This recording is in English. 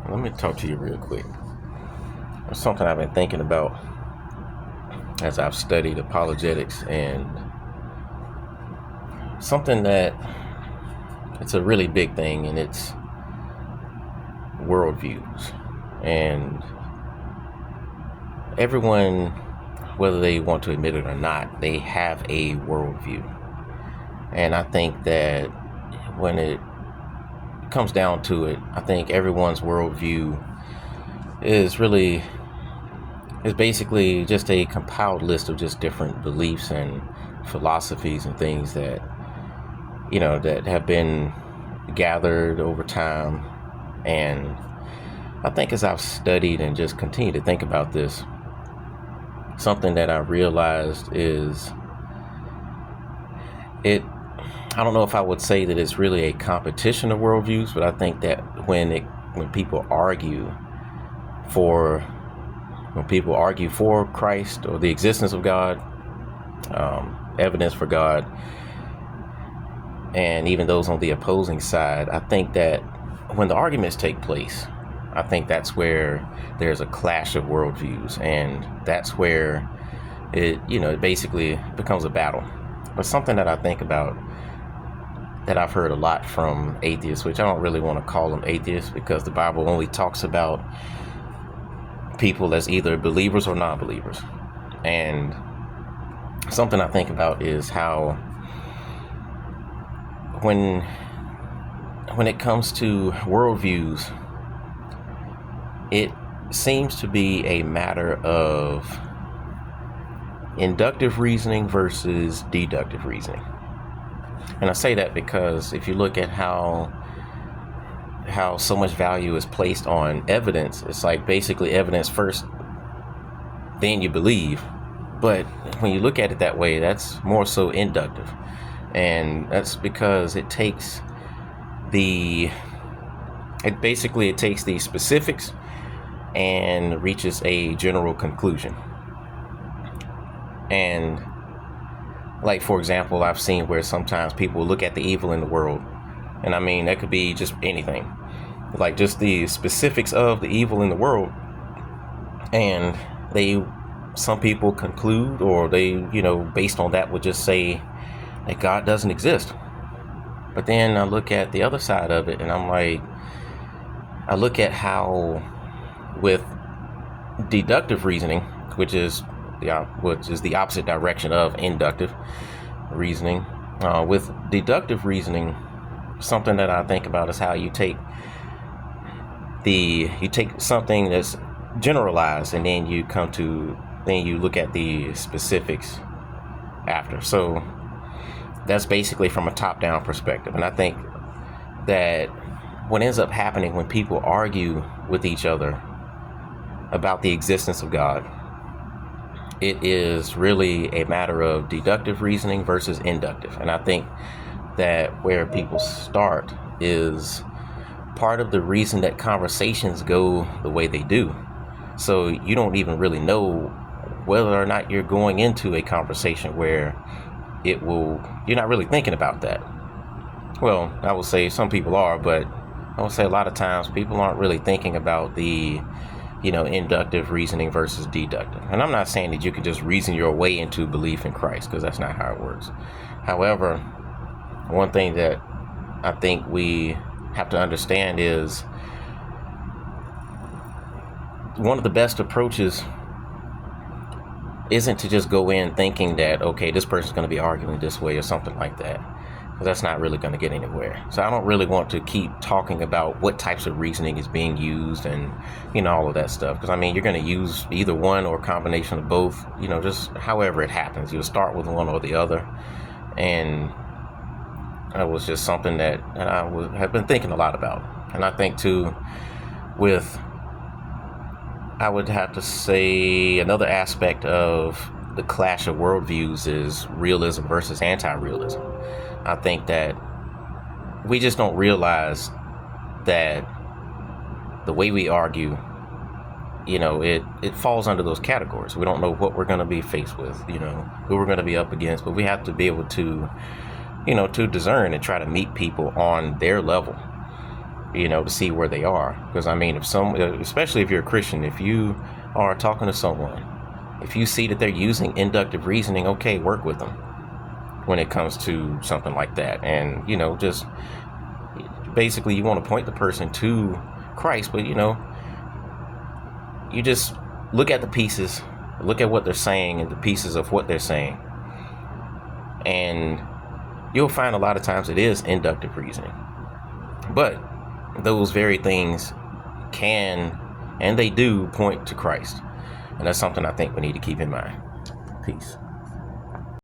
Let me talk to you real quick. It's something I've been thinking about as I've studied apologetics, and something that it's a really big thing, and it's worldviews. And everyone, whether they want to admit it or not, they have a worldview. And I think that when it comes down to it, I think everyone's worldview is basically just a compiled list of just different beliefs and philosophies and things that that have been gathered over time. And I think as I've studied and just continue to think about this, something that I realized is I don't know if I would say that it's really a competition of worldviews, but I think that when people argue for Christ or the existence of God, evidence for God, and even those on the opposing side, I think that when the arguments take place, I think that's where there's a clash of worldviews, and that's where it basically becomes a battle. But something that I think about, that I've heard a lot from atheists, which I don't really want to call them atheists because the Bible only talks about people as either believers or non-believers. And something I think about is how when it comes to worldviews, it seems to be a matter of inductive reasoning versus deductive reasoning. And I say that because if you look at how so much value is placed on evidence, it's like basically evidence first, then you believe. But when you look at it that way, that's more so inductive. And that's because it takes the specifics and reaches a general conclusion. And like, for example, I've seen where sometimes people look at the evil in the world, and I mean, that could be just anything, like just the specifics of the evil in the world, and some people conclude, or they, based on that, would just say that God doesn't exist. But then I look at the other side of it, and I look at how with deductive reasoning, which is the opposite direction of inductive reasoning. With deductive reasoning, something that I think about is how you take something that's generalized, and then you look at the specifics after. So that's basically from a top-down perspective. And I think that what ends up happening when people argue with each other about the existence of God, it is really a matter of deductive reasoning versus inductive. And I think that where people start is part of the reason that conversations go the way they do. So you don't even really know whether or not you're going into a conversation where you're not really thinking about that. Well, I would say some people are, but I would say a lot of times people aren't really thinking about the inductive reasoning versus deductive. And I'm not saying that you can just reason your way into belief in Christ, because that's not how it works. However, one thing that I think we have to understand is one of the best approaches isn't to just go in thinking that, okay, this person's going to be arguing this way or something like that, because that's not really going to get anywhere. So I don't really want to keep talking about what types of reasoning is being used and, all of that stuff. Because, you're going to use either one or a combination of both, just however it happens. You'll start with one or the other. And it was just something that I have been thinking a lot about. And I think, too, I would have to say another aspect of the clash of worldviews is realism versus anti-realism. I think that we just don't realize that the way we argue, it falls under those categories. We don't know what we're going to be faced with, who we're going to be up against, but we have to be able to, to discern and try to meet people on their level. to see where they are. Because I mean, especially if you're a Christian, if you are talking to someone, if you see that they're using inductive reasoning, okay, work with them when it comes to something like that. And, just basically you want to point the person to Christ, but, you just look at the pieces, look at what they're saying and the pieces of what they're saying. And you'll find a lot of times it is inductive reasoning. But those very things can, and they do, point to Christ. And that's something I think we need to keep in mind. Peace.